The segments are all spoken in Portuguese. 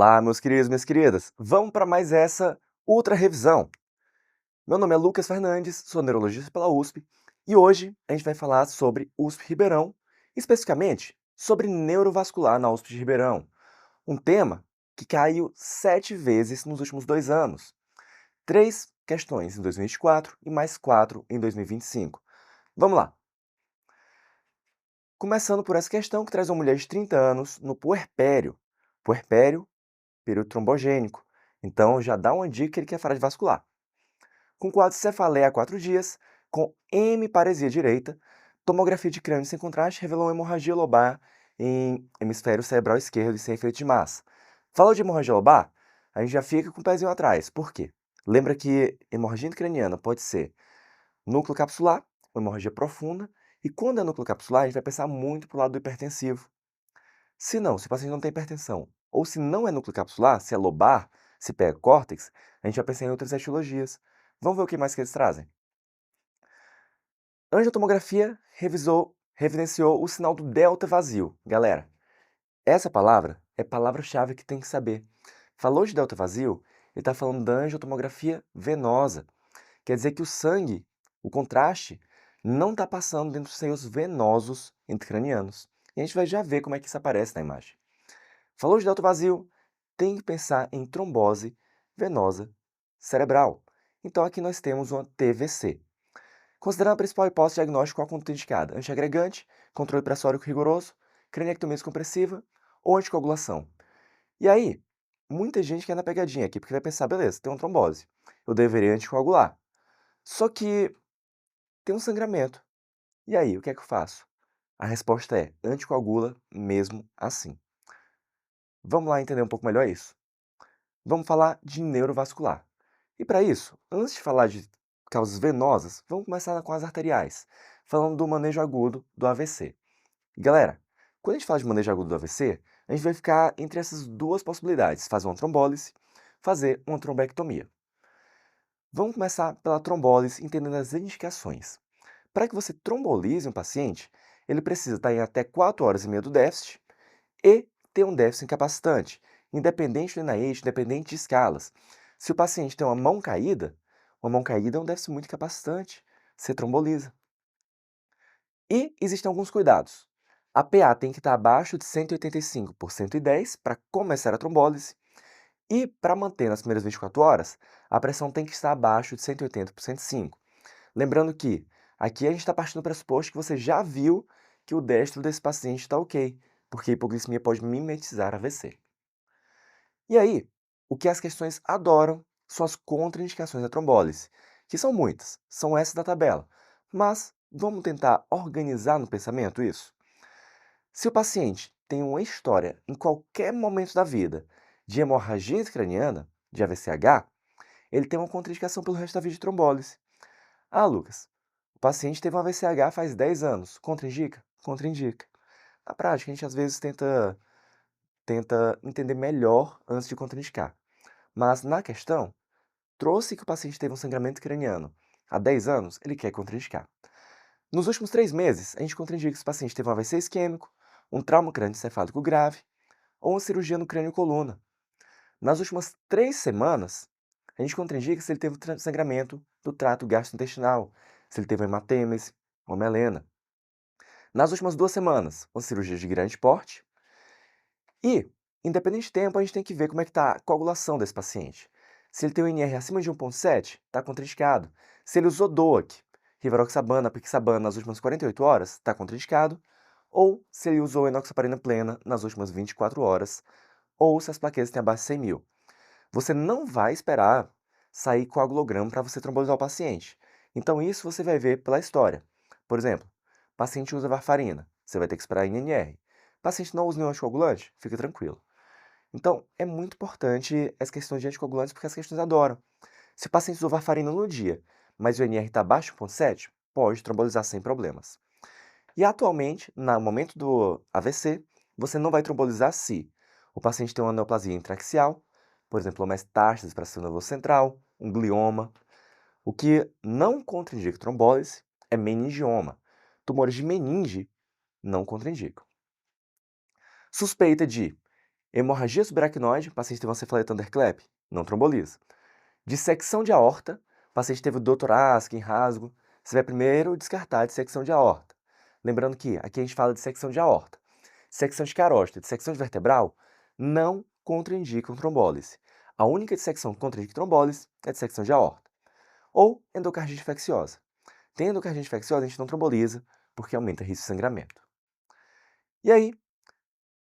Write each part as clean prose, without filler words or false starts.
Olá, meus queridos e minhas queridas. Vamos para mais essa ultra revisão. Meu nome é Lucas Fernandes, sou neurologista pela USP e hoje a gente vai falar sobre USP Ribeirão, especificamente sobre neurovascular na USP de Ribeirão, um tema que caiu 7 vezes nos últimos 2 anos. 3 questões em 2024 e mais 4 em 2025. Vamos lá. Começando por essa questão que traz uma mulher de 30 anos no puerpério. Puerpério, período trombogênico. Então já dá uma dica que ele quer falar de vascular. Com quadro de cefaleia há 4 dias, com hemiparesia direita, tomografia de crânio sem contraste revelou uma hemorragia lobar em hemisfério cerebral esquerdo e sem efeito de massa. Falou de hemorragia lobar, a gente já fica com o pezinho atrás. Por quê? Lembra que hemorragia intracraniana pode ser núcleo capsular, uma hemorragia profunda, e quando é núcleo capsular, a gente vai pensar muito para o lado do hipertensivo. Se não, se o paciente não tem hipertensão, ou se não é núcleo capsular, se é lobar, se pega córtex, a gente vai pensar em outras etiologias. Vamos ver o que mais que eles trazem. Angiotomografia evidenciou o sinal do delta vazio. Galera, essa palavra é palavra-chave que tem que saber. Falou de delta vazio, ele está falando da angiotomografia venosa. Quer dizer que o sangue, o contraste, não está passando dentro dos seios venosos intracranianos. E a gente vai já ver como é que isso aparece na imagem. Falou de delta vazio, tem que pensar em trombose venosa cerebral. Então aqui nós temos uma TVC. Considerando a principal hipótese diagnóstica, qual a conduta indicada? Antiagregante, controle pressórico rigoroso, craniectomia compressiva ou anticoagulação. E aí, muita gente quer na pegadinha aqui, porque vai pensar, beleza, tem uma trombose, eu deveria anticoagular. Só que tem um sangramento. E aí, o que é que eu faço? A resposta é anticoagula mesmo assim. Vamos lá entender um pouco melhor isso. Vamos falar de neurovascular. E para isso, antes de falar de causas venosas, vamos começar com as arteriais, falando do manejo agudo do AVC. Galera, quando a gente fala de manejo agudo do AVC, a gente vai ficar entre essas duas possibilidades, fazer uma trombólise, fazer uma trombectomia. Vamos começar pela trombólise, entendendo as indicações. Para que você trombolize um paciente, ele precisa estar em até 4 horas e meia do déficit e ter um déficit incapacitante, independente do NIH, independente de escalas. Se o paciente tem uma mão caída é um déficit muito incapacitante, você tromboliza. E existem alguns cuidados. A PA tem que estar abaixo de 185 por 110 para começar a trombólise. E para manter nas primeiras 24 horas, a pressão tem que estar abaixo de 180 por 105. Lembrando que aqui a gente está partindo do pressuposto que você já viu que o destro desse paciente está ok, porque a hipoglicemia pode mimetizar AVC. E aí, o que as questões adoram são as contraindicações da trombólise, que são muitas, são essas da tabela, mas vamos tentar organizar no pensamento isso? Se o paciente tem uma história em qualquer momento da vida de hemorragia intracraniana, de AVCH, ele tem uma contraindicação pelo resto da vida de trombólise. Ah, Lucas, o paciente teve um AVCH faz 10 anos, contraindica? Contraindica. Na prática, a gente às vezes tenta entender melhor antes de contraindicar. Mas na questão, trouxe que o paciente teve um sangramento craniano há 10 anos, ele quer contraindicar. Nos últimos 3 meses, a gente contraindica se o paciente teve um AVC isquêmico, um trauma crânioencefálico grave ou uma cirurgia no crânio-coluna. Nas últimas 3 semanas, a gente contraindica se ele teve sangramento do trato gastrointestinal, se ele teve uma hematêmese, uma melena. Nas últimas 2 semanas, uma cirurgia de grande porte. E, independente de tempo, a gente tem que ver como é que está a coagulação desse paciente. Se ele tem um INR acima de 1,7, está contraindicado. Se ele usou DOAC, rivaroxabana, apixabana nas últimas 48 horas, está contraindicado. Ou se ele usou enoxaparina plena nas últimas 24 horas, ou se as plaquetas têm abaixo de 100 mil. Você não vai esperar sair coagulograma para você trombolizar o paciente. Então isso você vai ver pela história. Por exemplo, paciente usa varfarina, você vai ter que esperar INR. Paciente não usa nenhum anticoagulante, fica tranquilo. Então, é muito importante as questões de anticoagulantes porque as questões adoram. Se o paciente usou varfarina no dia, mas o INR está abaixo de 1,7, pode trombolizar sem problemas. E atualmente, no momento do AVC, você não vai trombolizar se o paciente tem uma neoplasia intraaxial, por exemplo, uma metástase para o nervoso central, um glioma. O que não contraindica trombólise é meningioma. Tumores de meninge não contraindicam. Suspeita de Hemorragia subaracnoide, paciente teve uma cefaleia thunderclap, não tromboliza. Dissecção de aorta, paciente teve dor torácica, rasgo, você vai primeiro descartar a dissecção de aorta. Lembrando que aqui a gente fala de dissecção de aorta. Dissecção de carótida, dissecção de vertebral, não contraindicam trombólise. A única dissecção que contraindica trombólise é a dissecção de aorta. Ou endocardite infecciosa. Tem endocardite infecciosa, a gente não tromboliza, porque aumenta o risco de sangramento. E aí,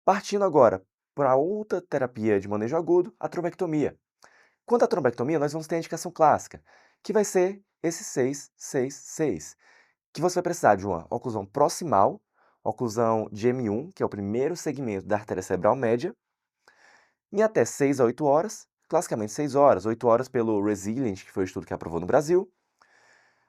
partindo agora para outra terapia de manejo agudo, a trombectomia. Quanto à trombectomia, nós vamos ter a indicação clássica, que vai ser esse 666, que você vai precisar de uma oclusão proximal, oclusão de M1, que é o primeiro segmento da artéria cerebral média, em até 6 a 8 horas, classicamente 6 horas, 8 horas pelo Resilient, que foi o estudo que aprovou no Brasil,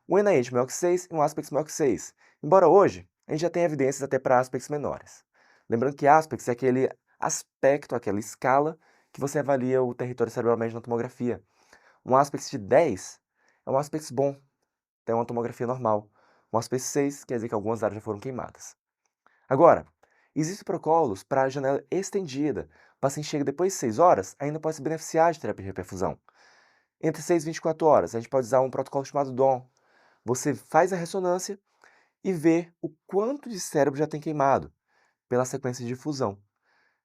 o NIH maior que 6 e um Aspect maior que 6, embora hoje a gente já tenha evidências até para aspects menores. Lembrando que aspects é aquele aspecto, aquela escala que você avalia o território cerebral médio na tomografia. Um aspect de 10 é um aspect bom, tem uma tomografia normal. Um aspect 6 quer dizer que algumas áreas já foram queimadas. Agora, existem protocolos para a janela estendida. O paciente chega depois de 6 horas, ainda pode se beneficiar de terapia de reperfusão. Entre 6 e 24 horas, a gente pode usar um protocolo chamado DOM. Você faz a ressonância e vê o quanto de cérebro já tem queimado pela sequência de difusão.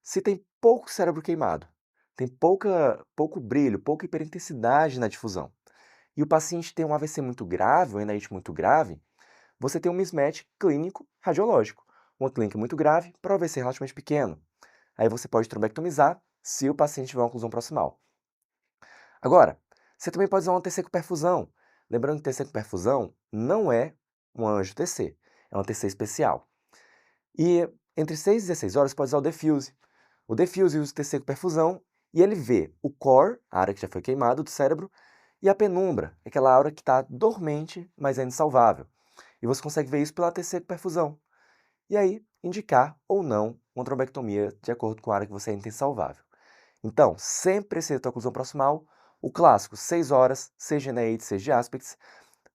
Se tem pouco cérebro queimado, tem pouco brilho, pouca hiperintensidade na difusão, e o paciente tem um AVC muito grave, um NIH muito grave, você tem um mismatch clínico radiológico. Uma clínica muito grave para um AVC relativamente pequeno. Aí você pode trombectomizar se o paciente tiver uma oclusão proximal. Agora, você também pode usar uma TC com perfusão. Lembrando que TC com perfusão não é um anjo TC, é uma TC especial. E entre 6 e 16 horas, você pode usar o Defuse. O Defuse usa o TC com perfusão e ele vê o core, a área que já foi queimada do cérebro, e a penumbra, aquela área que está dormente, mas ainda salvável. E você consegue ver isso pela TC com perfusão. E aí, indicar ou não uma trombectomia de acordo com a área que você ainda tem salvável. Então, sempre precisa ter oclusão proximal, o clássico 6 horas, seja de NIH, seja de aspects.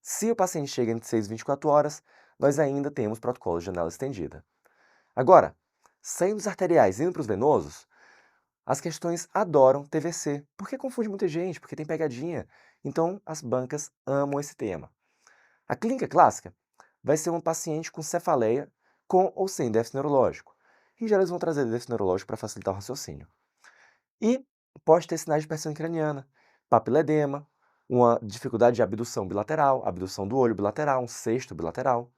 Se o paciente chega entre 6 e 24 horas, nós ainda temos protocolo de janela estendida. Agora, saindo dos arteriais e indo para os venosos, as questões adoram TVC, porque confunde muita gente, porque tem pegadinha. Então, as bancas amam esse tema. A clínica clássica vai ser um paciente com cefaleia com ou sem déficit neurológico. Em geral, eles vão trazer déficit neurológico para facilitar o raciocínio. E pode ter sinais de pressão craniana, papiledema, uma dificuldade de abdução bilateral, abdução do olho bilateral, um cesto bilateral.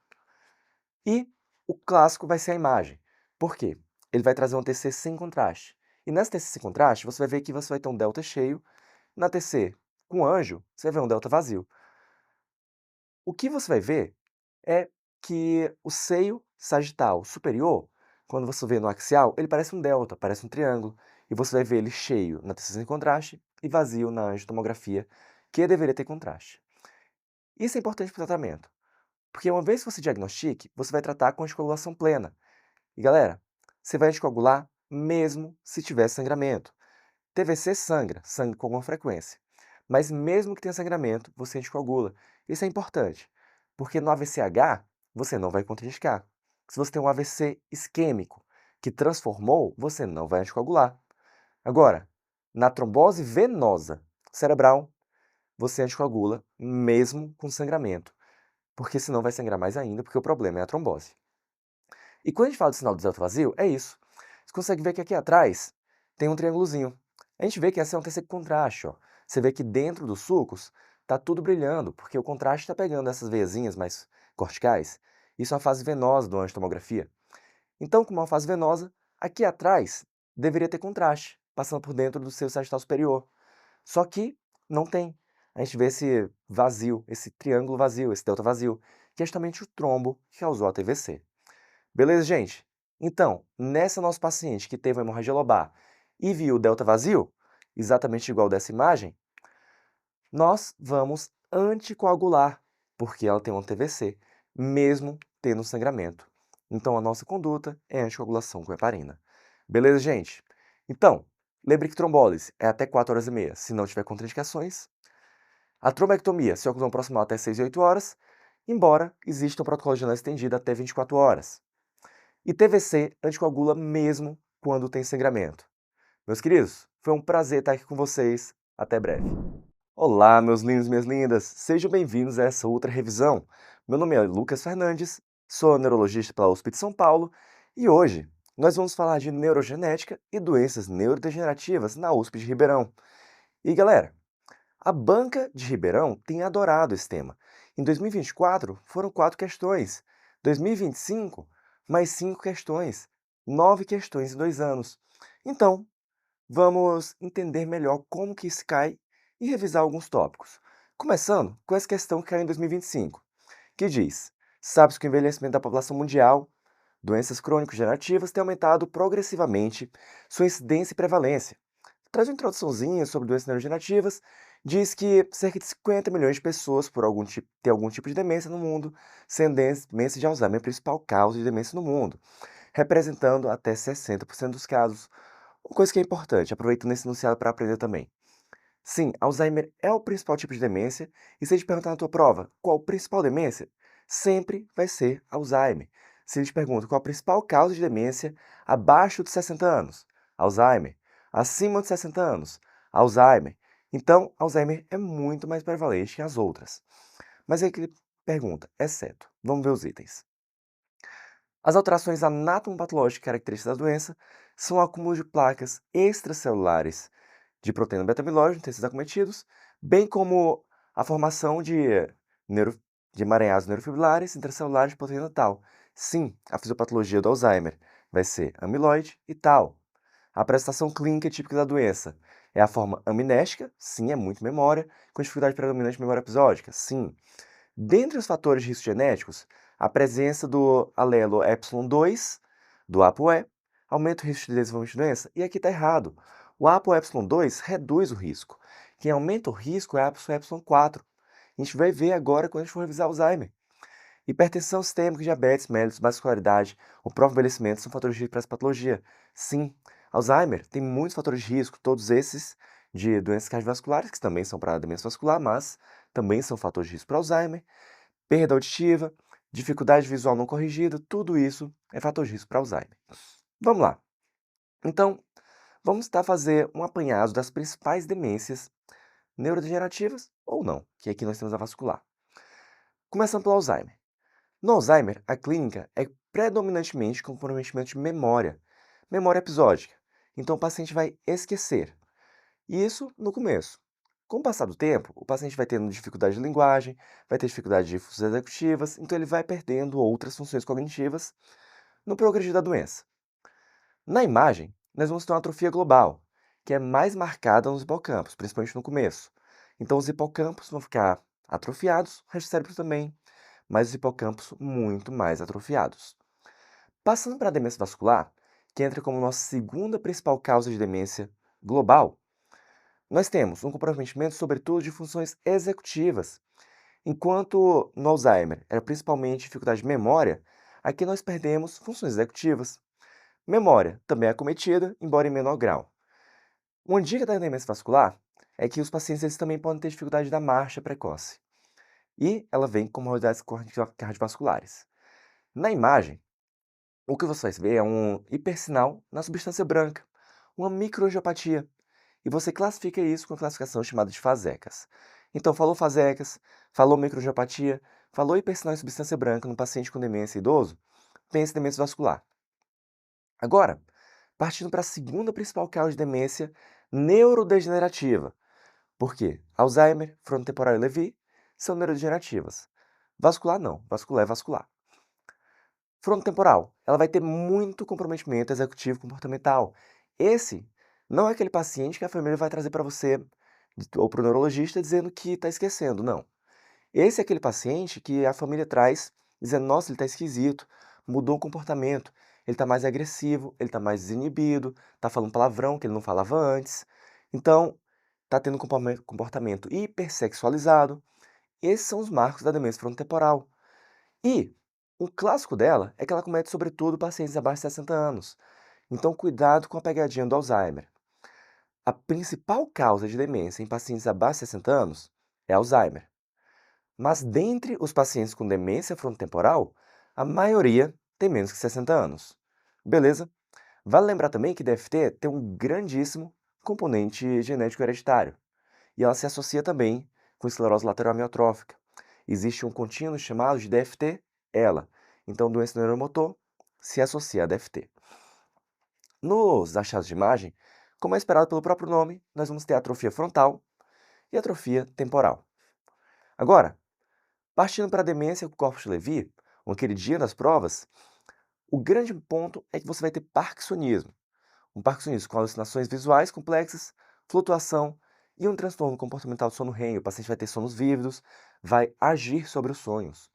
E o clássico vai ser a imagem. Por quê? Ele vai trazer um TC sem contraste. E nessa TC sem contraste, você vai ver que você vai ter um delta cheio. Na TC com anjo, você vai ver um delta vazio. O que você vai ver é que o seio sagital superior, quando você vê no axial, ele parece um delta, parece um triângulo. E você vai ver ele cheio na TC sem contraste e vazio na angiotomografia, que deveria ter contraste. Isso é importante para o tratamento, porque uma vez que você diagnostique, você vai tratar com anticoagulação plena. E galera, você vai anticoagular mesmo se tiver sangramento. TVC sangra com alguma frequência. Mas mesmo que tenha sangramento, você anticoagula. Isso é importante, porque no AVCH você não vai contraindicar. Se você tem um AVC isquêmico que transformou, você não vai anticoagular. Agora, na trombose venosa cerebral, você anticoagula mesmo com sangramento, porque senão vai sangrar mais ainda, porque o problema é a trombose. E quando a gente fala do sinal do delta vazio, é isso. Você consegue ver que aqui atrás tem um triângulozinho. A gente vê que essa é um TC com contraste, ó. Você vê que dentro dos sulcos está tudo brilhando, porque o contraste está pegando essas veiazinhas mais corticais. Isso é uma fase venosa do angiotomografia. Então, como é uma fase venosa, aqui atrás deveria ter contraste, passando por dentro do seu sagital superior. Só que não tem. A gente vê esse vazio, esse triângulo vazio, esse delta vazio, que é justamente o trombo que causou a TVC. Beleza, gente? Então, nessa nossa paciente que teve uma hemorragia lobar e viu o delta vazio, exatamente igual dessa imagem, nós vamos anticoagular, porque ela tem um TVC, mesmo tendo sangramento. Então, a nossa conduta é anticoagulação com heparina. Beleza, gente? Então, lembre que trombólise é até 4 horas e meia, se não tiver contraindicações. A trombectomia, se a oclusão proximal até 6 e 8 horas, embora exista um protocolo de janela estendida até 24 horas. E TVC anticoagula mesmo quando tem sangramento. Meus queridos, foi um prazer estar aqui com vocês. Até breve. Olá, meus lindos e minhas lindas, sejam bem-vindos a essa outra revisão. Meu nome é Lucas Fernandes, sou neurologista pela USP de São Paulo e hoje nós vamos falar de neurogenética e doenças neurodegenerativas na USP de Ribeirão. E galera, a banca de Ribeirão tem adorado esse tema. Em 2024 foram 4 questões, 2025 mais 5 questões, 9 questões em 2 anos. Então, vamos entender melhor como que isso cai e revisar alguns tópicos. Começando com essa questão que caiu em 2025, que diz: sabe-se que o envelhecimento da população mundial, doenças crônico-degenerativas têm aumentado progressivamente sua incidência e prevalência. Traz uma introduçãozinha sobre doenças neurodegenerativas, diz que cerca de 50 milhões de pessoas têm algum tipo de demência no mundo, sendo demência de Alzheimer a principal causa de demência no mundo, representando até 60% dos casos. Uma coisa que é importante, aproveitando esse enunciado para aprender também. Sim, Alzheimer é o principal tipo de demência, e se ele te perguntar na tua prova qual a principal demência, sempre vai ser Alzheimer. Se ele te pergunta qual a principal causa de demência abaixo de 60 anos, Alzheimer. Acima de 60 anos, Alzheimer. Então, Alzheimer é muito mais prevalente que as outras. Mas aí que ele pergunta, exceto. Vamos ver os itens. As alterações anatomopatológicas características da doença são o acúmulo de placas extracelulares de proteína beta-amiloide em tecidos acometidos, bem como a formação neuro, de emaranhados neurofibrilares intracelulares de proteína tal. Sim, a fisiopatologia do Alzheimer vai ser amiloide e tal. A apresentação clínica típica da doença é a forma amnésica, sim, é muito memória, com dificuldade predominante de memória episódica, sim. Dentre os fatores de risco genéticos, a presença do alelo epsilon-2 do ApoE aumenta o risco de desenvolvimento de doença. E aqui está errado. O ApoE2 reduz o risco. Quem aumenta o risco é a epsilon-4. A gente vai ver agora quando a gente for revisar Alzheimer. Hipertensão sistêmica, diabetes, mellitus, vascularidade, o próprio envelhecimento são fatores de risco para essa patologia. Sim, Alzheimer tem muitos fatores de risco, todos esses de doenças cardiovasculares, que também são para a demência vascular, mas também são fatores de risco para Alzheimer, perda auditiva, dificuldade visual não corrigida, tudo isso é fator de risco para Alzheimer. Vamos lá. Então, vamos tentar fazer um apanhado das principais demências neurodegenerativas ou não, que aqui nós temos a vascular. Começando pelo Alzheimer. No Alzheimer, a clínica é predominantemente comprometimento de memória, memória episódica. Então o paciente vai esquecer. E isso no começo. Com o passar do tempo, o paciente vai tendo dificuldade de linguagem, vai ter dificuldade de funções executivas, então ele vai perdendo outras funções cognitivas no progredir da doença. Na imagem, nós vamos ter uma atrofia global, que é mais marcada nos hipocampos, principalmente no começo. Então os hipocampos vão ficar atrofiados, o resto do cérebro também, mas os hipocampos muito mais atrofiados. Passando para a demência vascular, que entra como nossa segunda principal causa de demência global, nós temos um comprometimento, sobretudo, de funções executivas. Enquanto no Alzheimer era principalmente dificuldade de memória, aqui nós perdemos funções executivas. Memória também é acometida, embora em menor grau. Uma dica da demência vascular é que os pacientes eles também podem ter dificuldade da marcha precoce. E ela vem com comorbidades cardiovasculares. Na imagem, o que você vai ver é um hipersinal na substância branca, uma microangiopatia. E você classifica isso com a classificação chamada de fasecas. Então, falou fasecas, falou microangiopatia, falou hipersinal em substância branca no paciente com demência idoso, pense em demência vascular. Agora, partindo para a segunda principal causa de demência neurodegenerativa. Por quê? Alzheimer, frontotemporal e Lewy são neurodegenerativas. Vascular não, vascular é vascular. Frontotemporal, ela vai ter muito comprometimento executivo comportamental. Esse não é aquele paciente que a família vai trazer para você ou para o neurologista dizendo que está esquecendo, não. Esse é aquele paciente que a família traz dizendo, nossa, ele está esquisito, mudou o comportamento, ele está mais agressivo, ele está mais desinibido, está falando palavrão que ele não falava antes. Então, está tendo um comportamento hipersexualizado. Esses são os marcos da demência frontotemporal. E o clássico dela é que ela comete sobretudo pacientes abaixo de 60 anos. Então, cuidado com a pegadinha do Alzheimer. A principal causa de demência em pacientes abaixo de 60 anos é Alzheimer. Mas dentre os pacientes com demência frontotemporal, a maioria tem menos que 60 anos. Beleza? Vale lembrar também que DFT tem um grandíssimo componente genético hereditário, e ela se associa também com esclerose lateral amiotrófica. Existe um contínuo chamado de DFT-ELA, então doença neuromotor se associa a DFT. Nos achados de imagem, como é esperado pelo próprio nome, nós vamos ter atrofia frontal e atrofia temporal. Agora, partindo para a demência com Corpus-Levy, um queridinho das provas, o grande ponto é que você vai ter parkinsonismo. Um parkinsonismo com alucinações visuais complexas, flutuação e um transtorno comportamental do sono REM. O paciente vai ter sonos vívidos, vai agir sobre os sonhos.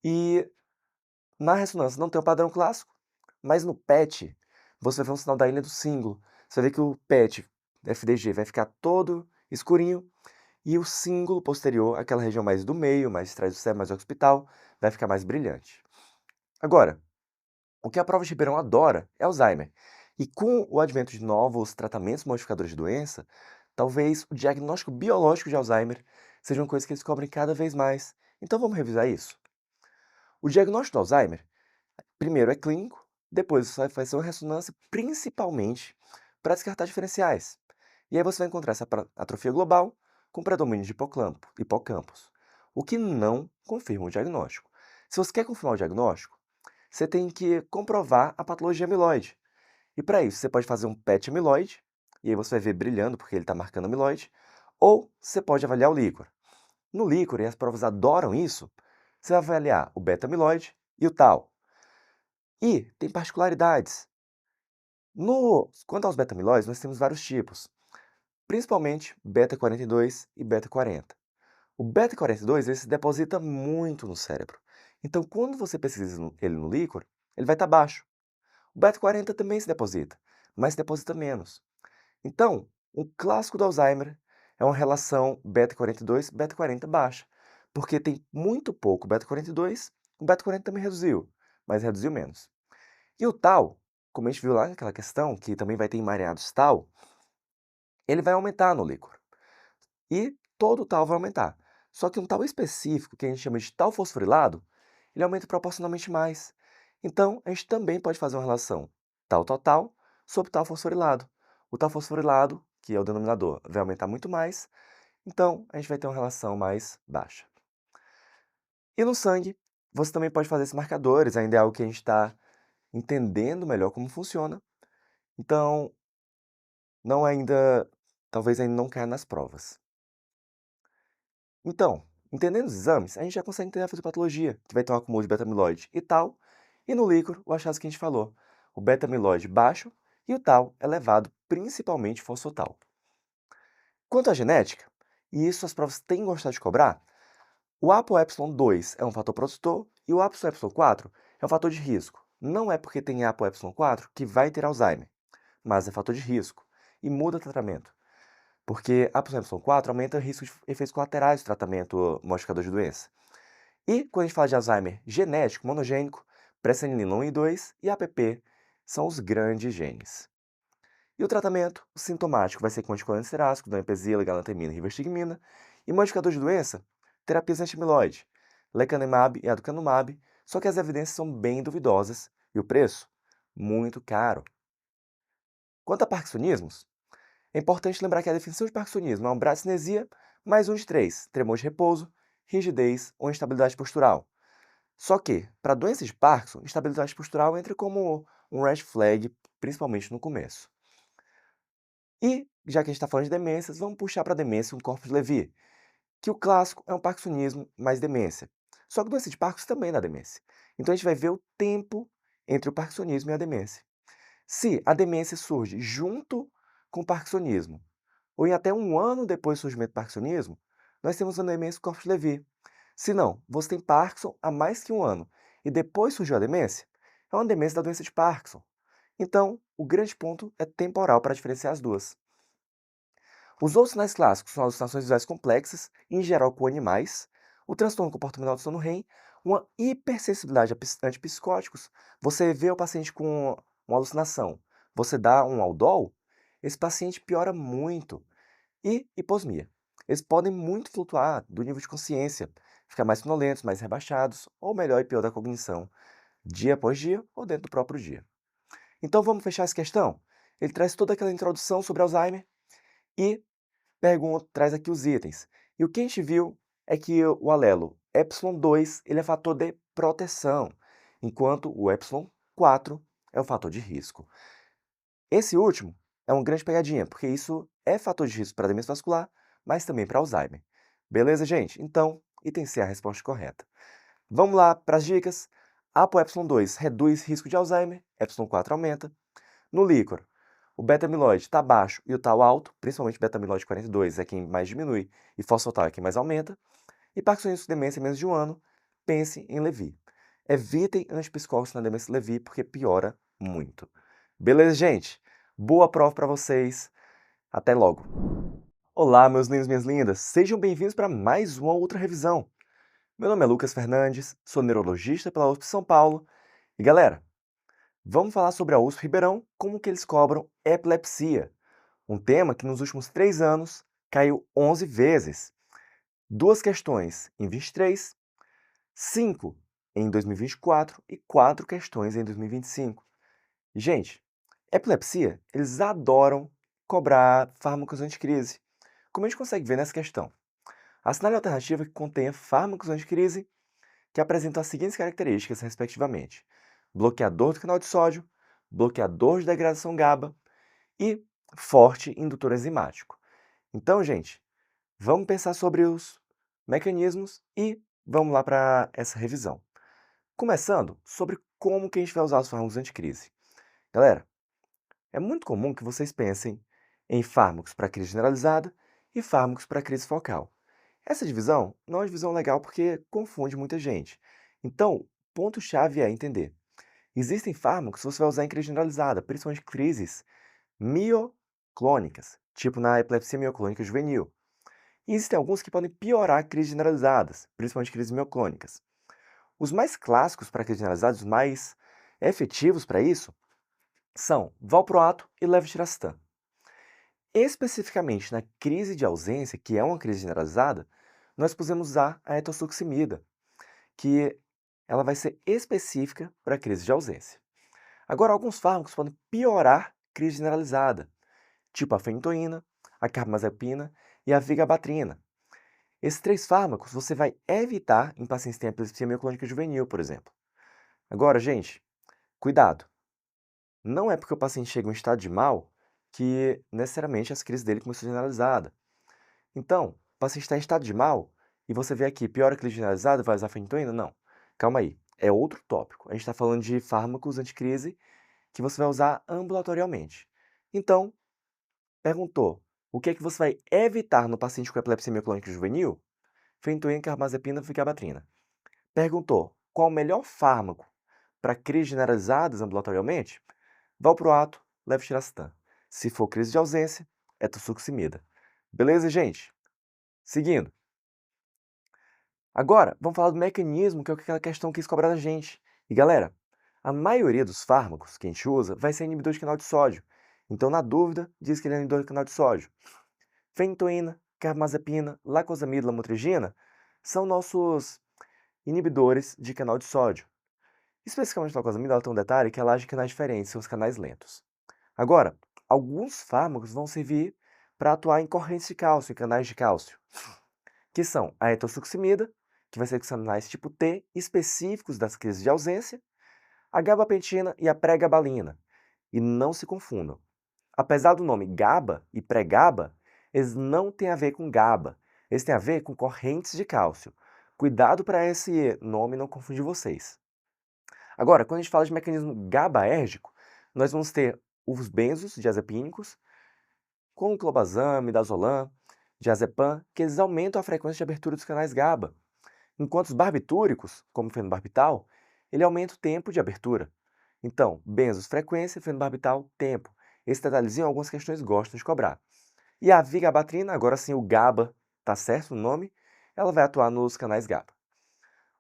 E na ressonância não tem um padrão clássico, mas no PET você vai ver um sinal da ilha do símbolo. Você vai ver que o PET FDG vai ficar todo escurinho e o símbolo posterior, aquela região mais do meio, mais atrás do cérebro, mais occipital, vai ficar mais brilhante. Agora, o que a prova de Ribeirão adora é Alzheimer. E com o advento de novos tratamentos modificadores de doença, talvez o diagnóstico biológico de Alzheimer seja uma coisa que eles cobrem cada vez mais. Então vamos revisar isso? O diagnóstico do Alzheimer, primeiro é clínico, depois vai ser uma ressonância principalmente para descartar diferenciais. E aí você vai encontrar essa atrofia global com predomínio de hipocampos, o que não confirma o diagnóstico. Se você quer confirmar o diagnóstico, você tem que comprovar a patologia amiloide. E para isso, você pode fazer um PET amiloide, e aí você vai ver brilhando porque ele está marcando amiloide, ou você pode avaliar o líquor. No líquor, e as provas adoram isso, você vai avaliar o beta-amiloide e o tau. E tem particularidades. Quanto aos beta-amiloides, nós temos vários tipos, principalmente beta-42 e beta-40. O beta-42 ele se deposita muito no cérebro. Então, quando você pesquisa ele no líquor, ele vai estar baixo. O beta-40 também se deposita, mas se deposita menos. Então, um clássico do Alzheimer é uma relação beta-42, beta-40 baixa, porque tem muito pouco beta-42, o beta-40 também reduziu, mas reduziu menos. E o tau, como a gente viu lá naquela questão, que também vai ter emaranhados tau, ele vai aumentar no líquor. E todo o tau vai aumentar. Só que um tau específico, que a gente chama de tau fosforilado, ele aumenta proporcionalmente mais. Então, a gente também pode fazer uma relação tau total sobre tau fosforilado. O tau fosforilado, que é o denominador, vai aumentar muito mais, então a gente vai ter uma relação mais baixa. E no sangue, você também pode fazer esses marcadores, ainda é algo que a gente está entendendo melhor como funciona. Então, talvez ainda não caia nas provas. Então, entendendo os exames, a gente já consegue entender a fisiopatologia, que vai ter um acúmulo de beta-amiloide e tal, e no líquor, o achado que a gente falou, o beta-amiloide baixo e o tau elevado, principalmente fosfotal. Quanto à genética, e isso as provas têm gostado de cobrar, o ApoE2 é um fator produtor e o ApoE4 é um fator de risco. Não é porque tem ApoE4 que vai ter Alzheimer, mas é fator de risco e muda o tratamento. Porque a ApoE4 aumenta o risco de efeitos colaterais do tratamento modificador de doença. E quando a gente fala de Alzheimer genético, monogênico, presenilina 1 e 2 e APP são os grandes genes. E o tratamento o sintomático vai ser com anticoagulantes esteráticos, donepezila, galantamina e rivastigmina, e modificador de doença, terapias anti-amiloide, lecanemab e aducanumab, só que as evidências são bem duvidosas e o preço muito caro. Quanto a parkinsonismos, é importante lembrar que a definição de parkinsonismo é uma bradicinesia mais um de três, tremor de repouso, rigidez ou instabilidade postural. Só que, para doenças de Parkinson, instabilidade postural entra como um red flag, principalmente no começo. E, já que a gente está falando de demências, vamos puxar para a demência um Corpus-Levy, que o clássico é um parkinsonismo mais demência. Só que doença de Parkinson também dá demência. Então a gente vai ver o tempo entre o parkinsonismo e a demência. Se a demência surge junto com o parkinsonismo, ou em até um ano depois do surgimento do parkinsonismo, nós temos a demência Corpus-Levy. Se não, você tem Parkinson há mais que um ano e depois surgiu a demência, é uma demência da doença de Parkinson. Então, o grande ponto é temporal para diferenciar as duas. Os outros sinais clássicos são alucinações visuais complexas, em geral com animais, o transtorno comportamental do sono REM, uma hipersensibilidade a antipsicóticos. Você vê o paciente com uma alucinação, você dá um Aldol, esse paciente piora muito. E hiposmia. Eles podem muito flutuar do nível de consciência, ficar mais sonolentos, mais rebaixados, ou melhor e pior da cognição, dia após dia ou dentro do próprio dia. Então vamos fechar essa questão? Ele traz toda aquela introdução sobre Alzheimer e traz aqui os itens. E o que a gente viu é que o alelo epsilon 2 ele é fator de proteção, enquanto o epsilon 4 é o fator de risco. Esse último é uma grande pegadinha, porque isso é fator de risco para demência vascular, mas também para Alzheimer. Beleza, gente? Então, item C é a resposta correta. Vamos lá para as dicas. ApoE2 reduz risco de Alzheimer, epsilon 4 aumenta. No líquor, o beta-amiloide está baixo e o tau alto, principalmente beta-amiloide 42 é quem mais diminui e fosfotal é quem mais aumenta. E Parkinsonismo com demência em menos de um ano, pense em Levi. Evitem antipsicóticos na demência Levi porque piora muito. Beleza, gente? Boa prova para vocês. Até logo. Olá, meus lindos e minhas lindas. Sejam bem-vindos para mais uma outra revisão. Meu nome é Lucas Fernandes, sou neurologista pela USP São Paulo. E galera, vamos falar sobre a USP Ribeirão, como que eles cobram epilepsia. Um tema que nos últimos 3 anos caiu 11 vezes. 2 questões em 23, 5 em 2024 e 4 questões em 2025. E, gente, epilepsia, eles adoram cobrar fármacos anticrise, como a gente consegue ver nessa questão. Assinale a alternativa que contenha fármacos anticrise que apresentam as seguintes características, respectivamente: bloqueador do canal de sódio, bloqueador de degradação GABA e forte indutor enzimático. Então, gente, vamos pensar sobre os mecanismos e vamos lá para essa revisão. Começando sobre como que a gente vai usar os fármacos anticrise. Galera, é muito comum que vocês pensem em fármacos para crise generalizada e fármacos para crise focal. Essa divisão não é uma divisão legal porque confunde muita gente. Então, o ponto-chave é entender. Existem fármacos que você vai usar em crise generalizada, principalmente crises mioclônicas, tipo na epilepsia mioclônica juvenil. E existem alguns que podem piorar crises generalizadas, principalmente crises mioclônicas. Os mais clássicos para crises generalizadas, os mais efetivos para isso, são valproato e levetiracetam. Especificamente na crise de ausência, que é uma crise generalizada, nós podemos usar a etosuximida, que ela vai ser específica para a crise de ausência. Agora, alguns fármacos podem piorar crise generalizada, tipo a fentoína, a carbamazepina e a vigabatrina. Esses 3 fármacos você vai evitar em pacientes que têm epilepsia mioclônica juvenil, por exemplo. Agora, gente, cuidado! Não é porque o paciente chega em um estado de mal que necessariamente as crises dele começou generalizada. Então, o paciente está em estado de mal e você vê aqui, piora a crise generalizada, vai usar fentoína? Não. Calma aí, é outro tópico. A gente está falando de fármacos anticrise que você vai usar ambulatorialmente. Então, perguntou, o que é que você vai evitar no paciente com epilepsia mioclônica juvenil? Fentoína, carbamazepina, vigabatrina. Perguntou, qual o melhor fármaco para crises generalizadas ambulatorialmente? Valproato, levetiracetam. Se for crise de ausência, etosuximida. Beleza, gente? Seguindo. Agora, vamos falar do mecanismo, que é aquela questão que quis cobrar da gente. E galera, a maioria dos fármacos que a gente usa vai ser inibidor de canal de sódio. Então, na dúvida, diz que ele é inibidor de canal de sódio. Fentoína, carbamazepina, lacosamida, lamotrigina são nossos inibidores de canal de sódio. Especificamente a lacosamida, ela tem um detalhe que ela age em canais diferentes, são os canais lentos. Agora, alguns fármacos vão servir para atuar em correntes de cálcio, em canais de cálcio, que são a etosuximida, que vai ser com canais tipo T, específicos das crises de ausência, a gabapentina e a pregabalina. E não se confundam. Apesar do nome GABA e pré-GABA, eles não têm a ver com GABA. Eles têm a ver com correntes de cálcio. Cuidado para esse nome não confundir vocês. Agora, quando a gente fala de mecanismo GABAérgico, nós vamos ter os benzos diazepínicos, como clobazam, midazolam, diazepam, que eles aumentam a frequência de abertura dos canais GABA. Enquanto os barbitúricos, como o fenobarbital, ele aumenta o tempo de abertura. Então, benzos, frequência, fenobarbital, tempo. Esse detalhezinho algumas questões gostam de cobrar. E a vigabatrina, agora sim o GABA, tá certo o nome, ela vai atuar nos canais GABA.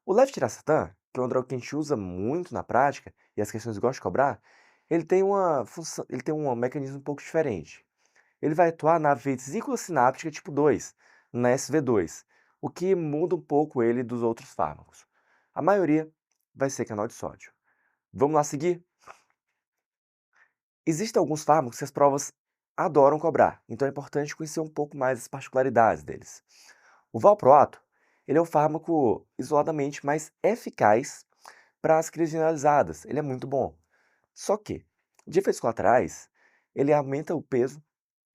O levetiracetam, que é uma droga que a gente usa muito na prática, e as questões gostam de cobrar, ele tem uma função, ele tem um mecanismo um pouco diferente. Ele vai atuar na vesícula sináptica tipo 2, na SV2, o que muda um pouco ele dos outros fármacos. A maioria vai ser canal de sódio. Vamos lá seguir? Existem alguns fármacos que as provas adoram cobrar, então é importante conhecer um pouco mais as particularidades deles. O valproato, ele é um fármaco isoladamente mais eficaz para as crises generalizadas, ele é muito bom. Só que, de efeitos colaterais, ele aumenta o peso,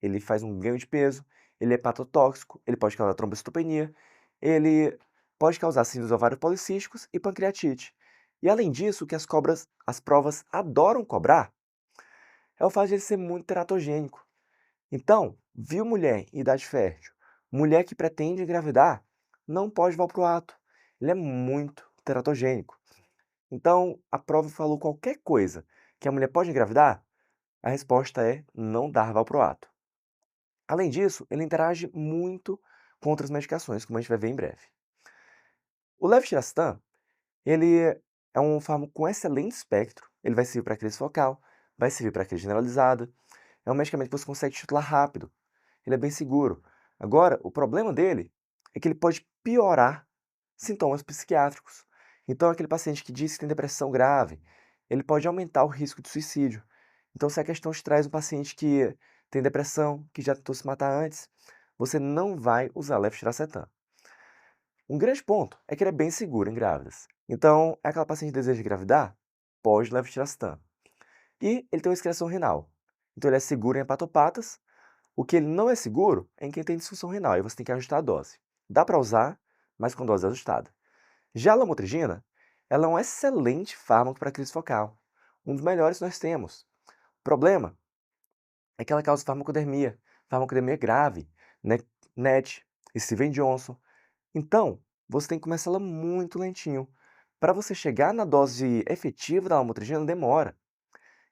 ele faz um ganho de peso, ele é hepatotóxico, ele pode causar trombocitopenia, ele pode causar síndrome dos ovários policísticos e pancreatite. E além disso, o que as provas adoram cobrar é o fato de ele ser muito teratogênico. Então, viu mulher em idade fértil, mulher que pretende engravidar, não pode valproato. Ele é muito teratogênico. Então, a prova falou qualquer coisa que a mulher pode engravidar, a resposta é não dar valproato. Além disso, ele interage muito com outras medicações, como a gente vai ver em breve. O levetiracetam, ele é um fármaco com excelente espectro, ele vai servir para crise focal, vai servir para crise generalizada, é um medicamento que você consegue titular rápido, ele é bem seguro. Agora, o problema dele é que ele pode piorar sintomas psiquiátricos. Então, aquele paciente que diz que tem depressão grave, ele pode aumentar o risco de suicídio. Então, se a questão te traz um paciente que tem depressão, que já tentou se matar antes, você não vai usar levetiracetam. Um grande ponto é que ele é bem seguro em grávidas. Então, é aquela paciente que deseja engravidar, pode levetiracetam. E ele tem uma excreção renal. Então, ele é seguro em hepatopatas. O que ele não é seguro é em quem tem disfunção renal, e você tem que ajustar a dose. Dá para usar, mas com dose ajustada. Já a lamotrigina, ela é um excelente fármaco para crise focal, um dos melhores que nós temos. O problema é que ela causa farmacodermia grave, né? NET, Steven Johnson. Então, você tem que começar ela muito lentinho. Para você chegar na dose efetiva da lamotrigina, demora.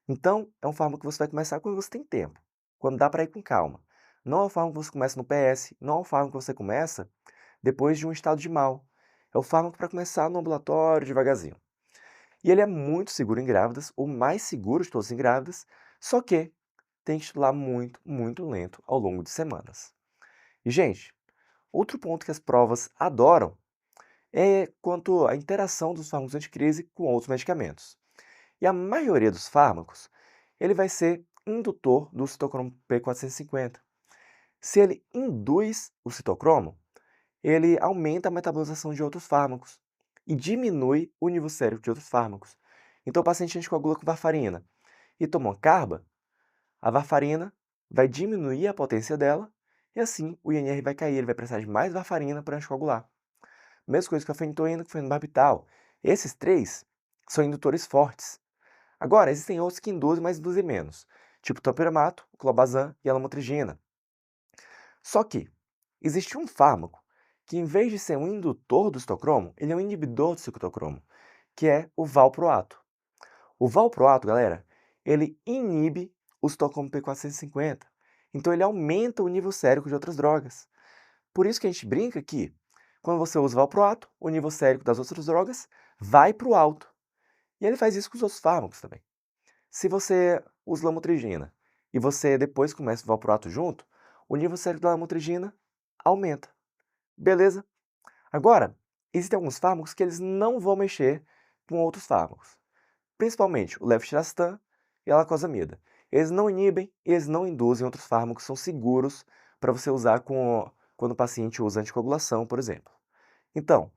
Então, é um fármaco que você vai começar quando você tem tempo, quando dá para ir com calma. Não é um fármaco que você começa no PS, não é um fármaco que você começa depois de um estado de mal. É o fármaco para começar no ambulatório, devagarzinho. E ele é muito seguro em grávidas, o mais seguro de todos em grávidas, só que tem que estudar muito, muito lento ao longo de semanas. E, gente, outro ponto que as provas adoram é quanto à interação dos fármacos anticrise com outros medicamentos. E a maioria dos fármacos, ele vai ser indutor do citocromo P450. Se ele induz o citocromo, ele aumenta a metabolização de outros fármacos e diminui o nível sérico de outros fármacos. Então, o paciente anticoagula com varfarina e toma uma carba, a varfarina vai diminuir a potência dela e assim o INR vai cair, ele vai precisar de mais varfarina para anticoagular. Mesma coisa com a fenitoína, com o fenobarbital. Esses três são indutores fortes. Agora, existem outros que induzem, mas induzem menos, tipo o topiramato, o clobazam e a lamotrigina. Só que existe um fármaco que, em vez de ser um indutor do citocromo, ele é um inibidor do citocromo, que é o valproato. O valproato, galera, ele inibe o citocromo P450. Então, ele aumenta o nível sérico de outras drogas. Por isso que a gente brinca que, quando você usa o valproato, o nível sérico das outras drogas vai para o alto. E ele faz isso com os outros fármacos também. Se você usa lamotrigina e você depois começa o valproato junto, o nível sérico da lamotrigina aumenta. Beleza? Agora, existem alguns fármacos que eles não vão mexer com outros fármacos. Principalmente o levetiracetam e a lacosamida. Eles não inibem, eles não induzem outros fármacos, são seguros para você usar quando o paciente usa anticoagulação, por exemplo. Então,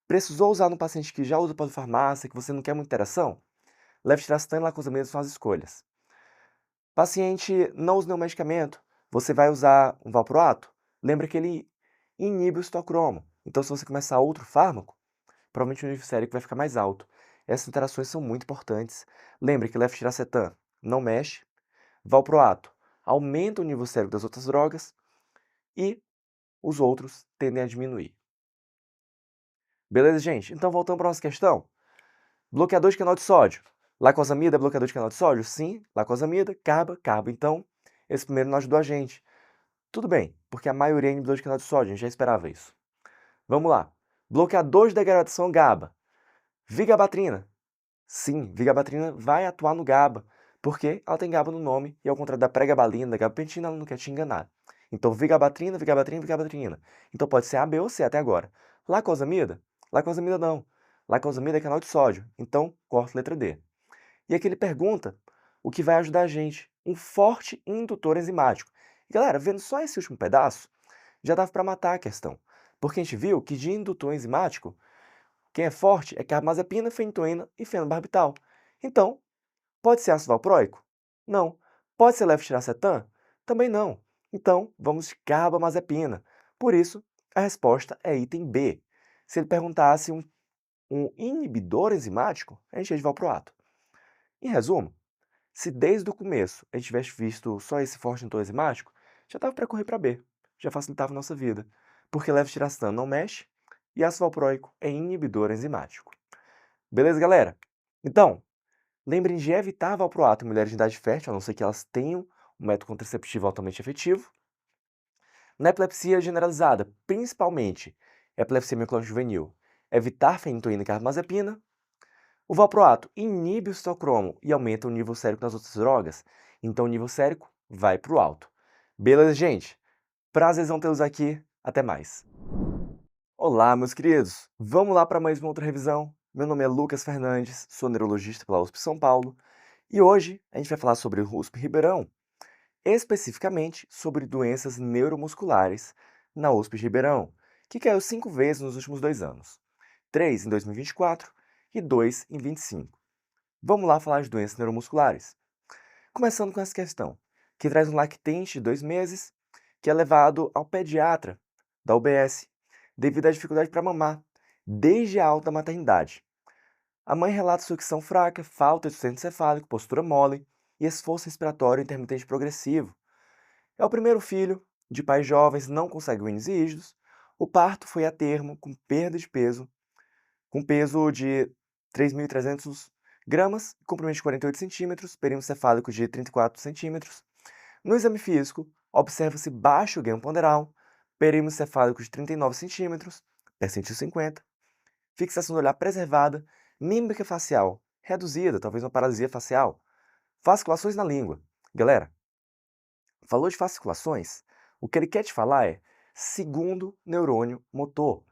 precisou usar no paciente que já usa polifarmácia, que você não quer muita interação? Levetiracetam e lacosamida são as escolhas. Paciente não usa nenhum medicamento, você vai usar um valproato? Lembra que ele inibe o citocromo. Então, se você começar outro fármaco, provavelmente o nível sérico vai ficar mais alto. Essas interações são muito importantes. Lembre que levetiracetam não mexe, valproato aumenta o nível sérico das outras drogas e os outros tendem a diminuir. Beleza, gente? Então, voltando para a nossa questão. Bloqueador de canal de sódio. Lacosamida é bloqueador de canal de sódio? Sim. Lacosamida, carba. Então, esse primeiro não ajudou a gente. Tudo bem, porque a maioria é inibidor de canal de sódio, a gente já esperava isso. Vamos lá. Bloqueador de degradação GABA. Vigabatrina. Sim, vigabatrina vai atuar no GABA, porque ela tem GABA no nome, e ao contrário da pregabalina, da gabapentina, ela não quer te enganar. Então, vigabatrina. Então, pode ser A, B ou C até agora. Lacosamida? Lacosamida não. Lacosamida é canal de sódio, então corta a letra D. E aqui ele pergunta o que vai ajudar a gente, um forte indutor enzimático. E, galera, vendo só esse último pedaço, já dava para matar a questão, porque a gente viu que de indutor enzimático, quem é forte é carbamazepina, fenitoína e fenobarbital. Então, pode ser ácido valproico? Não. Pode ser levetiracetam? Também não. Então, vamos de carbamazepina. Por isso, a resposta é item B. Se ele perguntasse um inibidor enzimático, a gente ia de valproato. Em resumo, se desde o começo a gente tivesse visto só esse forte indutor enzimático, já dava para correr para B. Já facilitava a nossa vida. Porque levetiracetam não mexe e ácido valproico é inibidor enzimático. Beleza, galera? Então, lembrem de evitar valproato em mulheres de idade fértil, a não ser que elas tenham um método contraceptivo altamente efetivo. Na epilepsia generalizada, principalmente epilepsia mioculante juvenil, evitar fenitoína e carbamazepina. O valproato inibe o citocromo e aumenta o nível sérico nas outras drogas, então o nível sérico vai para o alto. Beleza, gente? Prazerzão tê-los aqui. Até mais. Olá, meus queridos! Vamos lá para mais uma outra revisão. Meu nome é Lucas Fernandes, sou neurologista pela USP São Paulo e hoje a gente vai falar sobre o USP Ribeirão, especificamente sobre doenças neuromusculares na USP de Ribeirão, que caiu 5 vezes nos últimos 2 anos, 3 em 2024 e 2 em 25. Vamos lá falar de doenças neuromusculares. Começando com essa questão, que traz um lactente de 2 meses, que é levado ao pediatra da UBS, devido à dificuldade para mamar, desde a alta maternidade. A mãe relata sucção fraca, falta de sustento cefálico, postura mole e esforço respiratório intermitente progressivo. É o primeiro filho, de pais jovens, não consanguíneos e rígidos. O parto foi a termo, com perda de peso, com peso de 3.300 gramas, comprimento de 48 centímetros, perímetro cefálico de 34 centímetros. No exame físico, observa-se baixo ganho ponderal, perímetro cefálico de 39 centímetros, percentil 50, fixação do olhar preservada, mímica facial reduzida, talvez uma paralisia facial, fasciculações na língua. Galera, falou de fasciculações, o que ele quer te falar é segundo neurônio motor.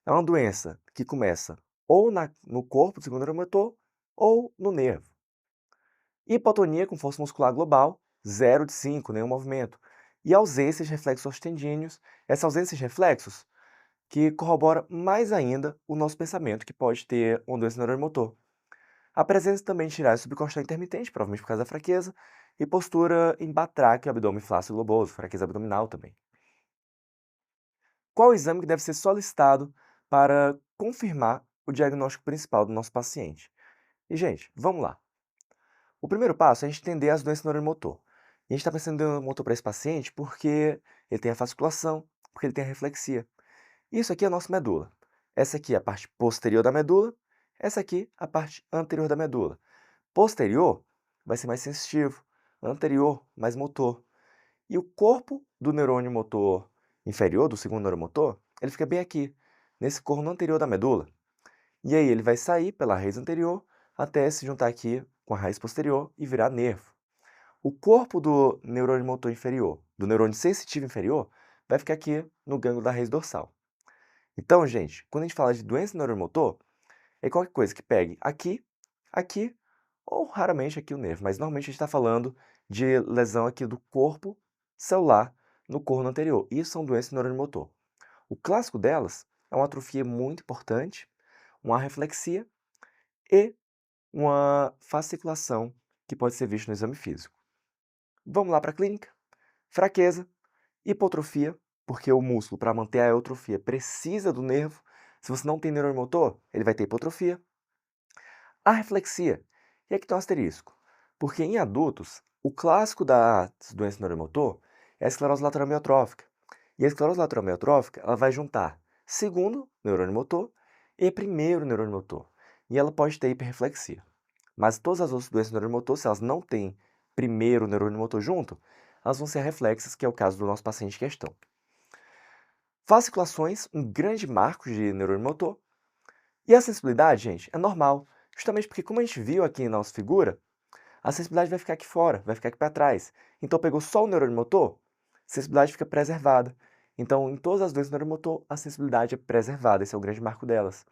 É uma doença que começa ou no corpo do segundo neurônio motor ou no nervo. Hipotonia com força muscular global, 0 de 5, nenhum movimento. E ausência de reflexos ostendíneos, essa ausência de reflexos que corrobora mais ainda o nosso pensamento que pode ter uma doença neuromotor. A presença também de tiragem subcostal intermitente, provavelmente por causa da fraqueza, e postura em batráquio, abdômen flácido globoso, fraqueza abdominal também. Qual o exame que deve ser solicitado para confirmar o diagnóstico principal do nosso paciente? E, gente, vamos lá. O primeiro passo é a gente entender as doenças neuromotor. E a gente está pensando em neuromotor para esse paciente porque ele tem a fasciculação, porque ele tem a reflexia. Isso aqui é a nossa medula. Essa aqui é a parte posterior da medula, essa aqui a parte anterior da medula. Posterior vai ser mais sensitivo, anterior mais motor. E o corpo do neurônio motor inferior, do segundo neuromotor, ele fica bem aqui, nesse corno anterior da medula. E aí ele vai sair pela raiz anterior até se juntar aqui com a raiz posterior e virar nervo. O corpo do neurônio motor inferior, do neurônio sensitivo inferior, vai ficar aqui no gânglio da raiz dorsal. Então, gente, quando a gente fala de doença neuromotor, é qualquer coisa que pegue aqui, aqui, ou raramente aqui o nervo, mas normalmente a gente está falando de lesão aqui do corpo celular no corno anterior. Isso são doenças neuromotor. O clássico delas é uma atrofia muito importante, uma arreflexia e uma fasciculação que pode ser vista no exame físico. Vamos lá para a clínica. Fraqueza, hipotrofia, porque o músculo, para manter a eutrofia, precisa do nervo. Se você não tem neurônio motor, ele vai ter hipotrofia. Arreflexia, e aqui tem um asterisco, porque em adultos, o clássico das doenças neuromotor é a esclerose lateral amiotrófica. E a esclerose lateral amiotrófica, ela vai juntar segundo neurônio motor e primeiro neurônio motor. E ela pode ter hiperreflexia. Mas todas as outras doenças neuromotor, se elas não têm primeiro neurônio motor junto, elas vão ser reflexas, que é o caso do nosso paciente em questão. Fasciculações, um grande marco de neurônio motor. E a sensibilidade, gente, é normal, justamente porque, como a gente viu aqui na nossa figura, a sensibilidade vai ficar aqui fora, vai ficar aqui para trás. Então, pegou só o neurônio motor, a sensibilidade fica preservada. Então, em todas as doenças do neurônio motor, a sensibilidade é preservada, esse é o grande marco delas.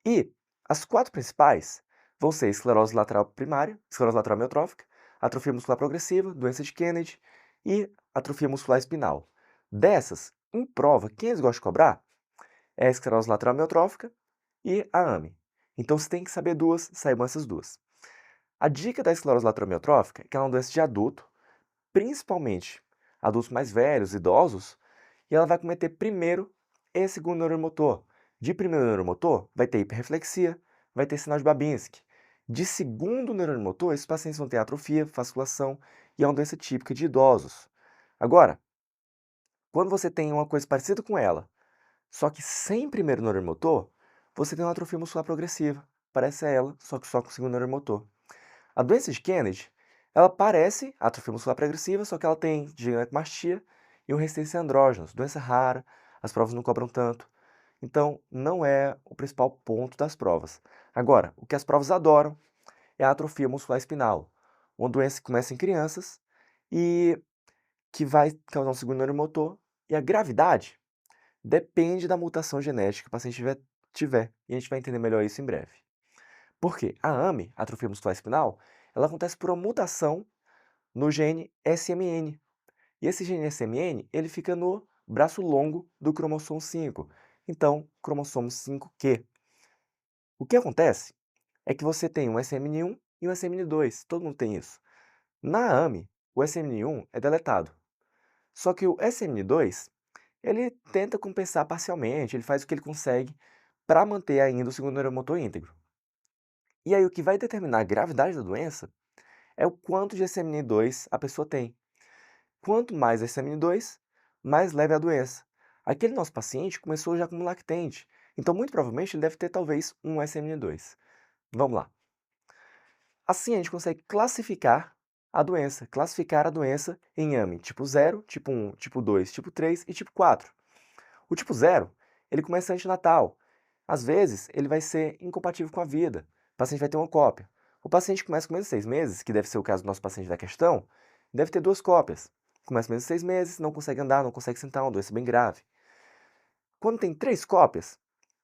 E as 4 principais vão ser esclerose lateral primária, esclerose lateral amiotrófica, atrofia muscular progressiva, doença de Kennedy e atrofia muscular espinal. Dessas, em prova, quem eles gostam de cobrar é a esclerose lateral amiotrófica e a AME. Então você tem que saber duas, saibam essas duas. A dica da esclerose lateral amiotrófica é que ela é uma doença de adulto, principalmente adultos mais velhos, idosos, e ela vai cometer primeiro e segundo neuromotor. De primeiro neuromotor, vai ter hiperreflexia, vai ter sinal de Babinski. De segundo neuromotor, esses pacientes vão ter atrofia, fasciculação e é uma doença típica de idosos. Agora, quando você tem uma coisa parecida com ela, só que sem primeiro neuromotor, você tem uma atrofia muscular progressiva. Parece ela, só que só com segundo neuromotor. A doença de Kennedy, ela parece atrofia muscular progressiva, só que ela tem gigantomastia e uma resistência a andrógenos. Doença rara, as provas não cobram tanto. Então, não é o principal ponto das provas. Agora, o que as provas adoram é a atrofia muscular espinal, uma doença que começa em crianças e que vai causar um segundo neuromotor. E a gravidade depende da mutação genética que o paciente tiver. E a gente vai entender melhor isso em breve. Por quê? A AME, atrofia muscular espinal, ela acontece por uma mutação no gene SMN. E esse gene SMN, ele fica no braço longo do cromossomo 5. Então, cromossomo 5q. O que acontece é que você tem um SMN1 e um SMN2. Todo mundo tem isso. Na AME, o SMN1 é deletado. Só que o SMN2, ele tenta compensar parcialmente, ele faz o que ele consegue para manter ainda o segundo neuromotor íntegro. E aí o que vai determinar a gravidade da doença é o quanto de SMN2 a pessoa tem. Quanto mais SMN2, mais leve a doença. Aquele nosso paciente começou já como lactente, então muito provavelmente ele deve ter talvez um SMN2. Vamos lá. Assim a gente consegue classificar a doença em AME tipo 0, tipo 1, tipo 2, tipo 3 e tipo 4. O tipo 0, ele começa antinatal. Às vezes, ele vai ser incompatível com a vida. O paciente vai ter uma cópia. O paciente que começa com menos de 6 meses, que deve ser o caso do nosso paciente da questão, deve ter duas cópias. Começa com menos de 6 meses, não consegue andar, não consegue sentar, uma doença bem grave. Quando tem 3 cópias,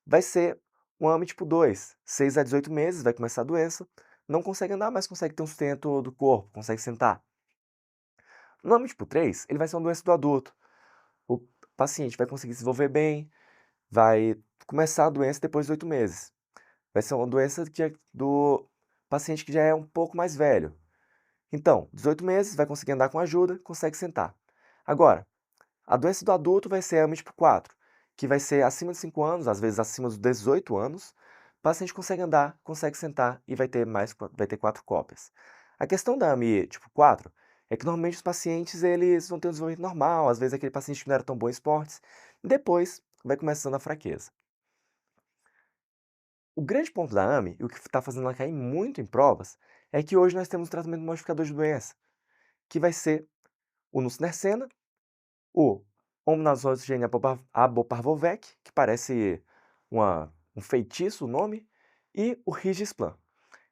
vai ser um AME tipo 2. 6 a 18 meses, vai começar a doença, não consegue andar, mas consegue ter um sustento do corpo, consegue sentar. No AME tipo 3, ele vai ser uma doença do adulto. O paciente vai conseguir se desenvolver bem, vai começar a doença depois de 8 meses. Vai ser uma doença do paciente que já é um pouco mais velho. Então, 18 meses, vai conseguir andar com ajuda, consegue sentar. Agora, a doença do adulto vai ser a AME tipo 4, que vai ser acima de 5 anos, às vezes acima dos 18 anos, o paciente consegue andar, consegue sentar e vai ter 4 cópias. A questão da AME tipo 4 é que normalmente os pacientes eles vão ter um desenvolvimento normal, às vezes aquele paciente que não era tão bom em esportes, depois vai começando a fraqueza. O grande ponto da AME, e o que está fazendo ela cair muito em provas, é que hoje nós temos um tratamento modificador de doença, que vai ser o nusinercena, o omnazogene aboparvovec, que parece um feitiço o nome, e o rigisplan.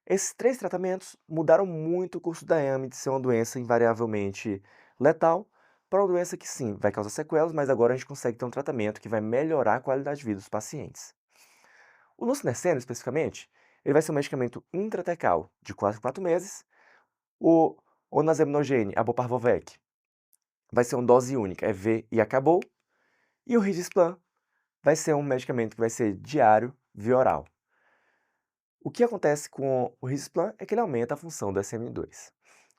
Esses 3 tratamentos mudaram muito o curso da AME de ser uma doença invariavelmente letal para uma doença que sim, vai causar sequelas, mas agora a gente consegue ter um tratamento que vai melhorar a qualidade de vida dos pacientes. O nusinercena, especificamente, ele vai ser um medicamento intratecal de 4 em 4 meses. O onazeminogene aboparvovec vai ser uma dose única, é V e acabou. E o rigisplan vai ser um medicamento que vai ser diário, via oral. O que acontece com o risplan é que ele aumenta a função do SMN2.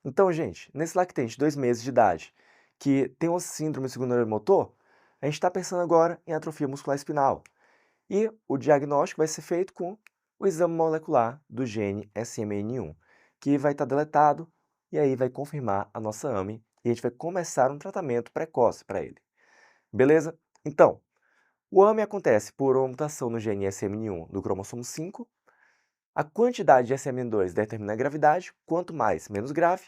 Então, gente, nesse lactente de 2 meses de idade, que tem uma síndrome segundo neuromotor, a gente está pensando agora em atrofia muscular espinal. E o diagnóstico vai ser feito com o exame molecular do gene SMN1, que vai estar deletado e aí vai confirmar a nossa AME e a gente vai começar um tratamento precoce para ele. Beleza? Então, o AME acontece por uma mutação no gene SMN1 do cromossomo 5. A quantidade de SMN2 determina a gravidade, quanto mais, menos grave.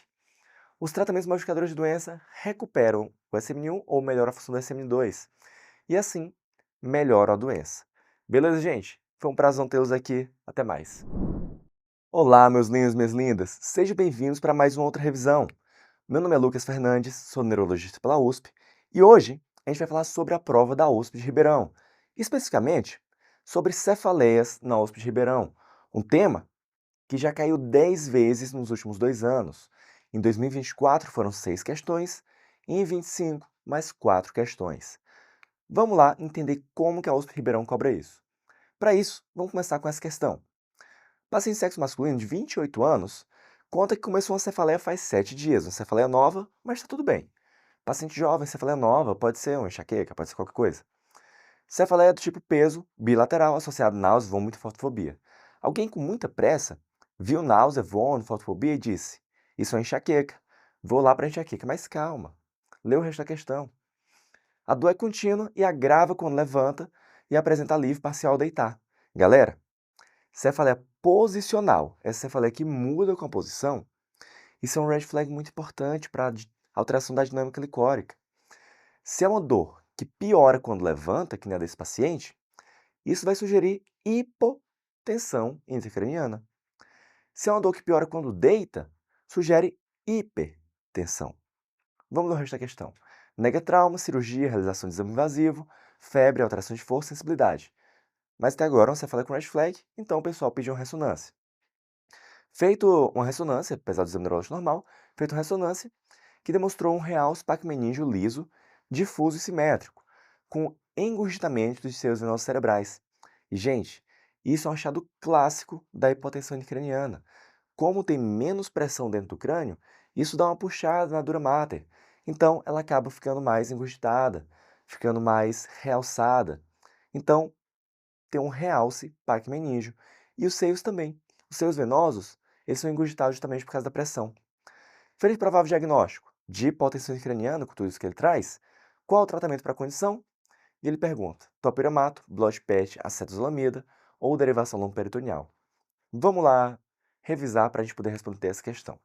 Os tratamentos modificadores de doença recuperam o SMN1 ou melhoram a função do SMN2. E assim, melhoram a doença. Beleza, gente? Foi um prazer tê-los aqui. Até mais. Olá, meus lindos e minhas lindas. Sejam bem-vindos para mais uma outra revisão. Meu nome é Lucas Fernandes, sou neurologista pela USP, e hoje a gente vai falar sobre a prova da USP de Ribeirão, especificamente sobre cefaleias na USP de Ribeirão, um tema que já caiu 10 vezes nos últimos 2 anos. Em 2024 foram 6 questões e em 25 mais 4 questões. Vamos lá entender como que a USP Ribeirão cobra isso. Para isso, vamos começar com essa questão. Paciente de sexo masculino de 28 anos conta que começou uma cefaleia faz 7 dias, uma cefaleia nova, mas está tudo bem. Paciente jovem, cefaleia nova, pode ser uma enxaqueca, pode ser qualquer coisa. Cefaleia do tipo peso, bilateral, associado a náusea, vômito e fotofobia. Alguém com muita pressa viu náusea, vômito, fotofobia e disse: Isso é enxaqueca. Vou lá para enxaqueca, mas calma. Lê o resto da questão. A dor é contínua e agrava quando levanta e apresenta alívio parcial ao deitar. Galera, cefaleia posicional, essa cefaleia que muda com a posição, isso é um red flag muito importante para alteração da dinâmica licórica. Se é uma dor que piora quando levanta, que nem a desse paciente, isso vai sugerir hipotensão intracraniana. Se é uma dor que piora quando deita, sugere hipertensão. Vamos no resto da questão. Nega trauma, cirurgia, realização de exame invasivo, febre, alteração de força e sensibilidade. Mas até agora você fala com red flag, então o pessoal pediu uma ressonância. Feito uma ressonância, apesar do exame neurológico normal, feito uma ressonância que demonstrou um realce pacmeníngeo liso, difuso e simétrico, com engurgitamento dos seios venosos cerebrais. E, gente, isso é um achado clássico da hipotensão intracraniana. Como tem menos pressão dentro do crânio, isso dá uma puxada na dura mater. Então, ela acaba ficando mais engurgitada, ficando mais realçada. Então, tem um realce pacmeníngeo. E os seios também. Os seios venosos, eles são engurgitados justamente por causa da pressão. Feito provável diagnóstico de hipotensão intracraniana, com tudo isso que ele traz, qual o tratamento para a condição? E ele pergunta: topiramato, blood-PET, acetazolamida ou derivação lombo-peritoneal? Vamos lá revisar para a gente poder responder essa questão.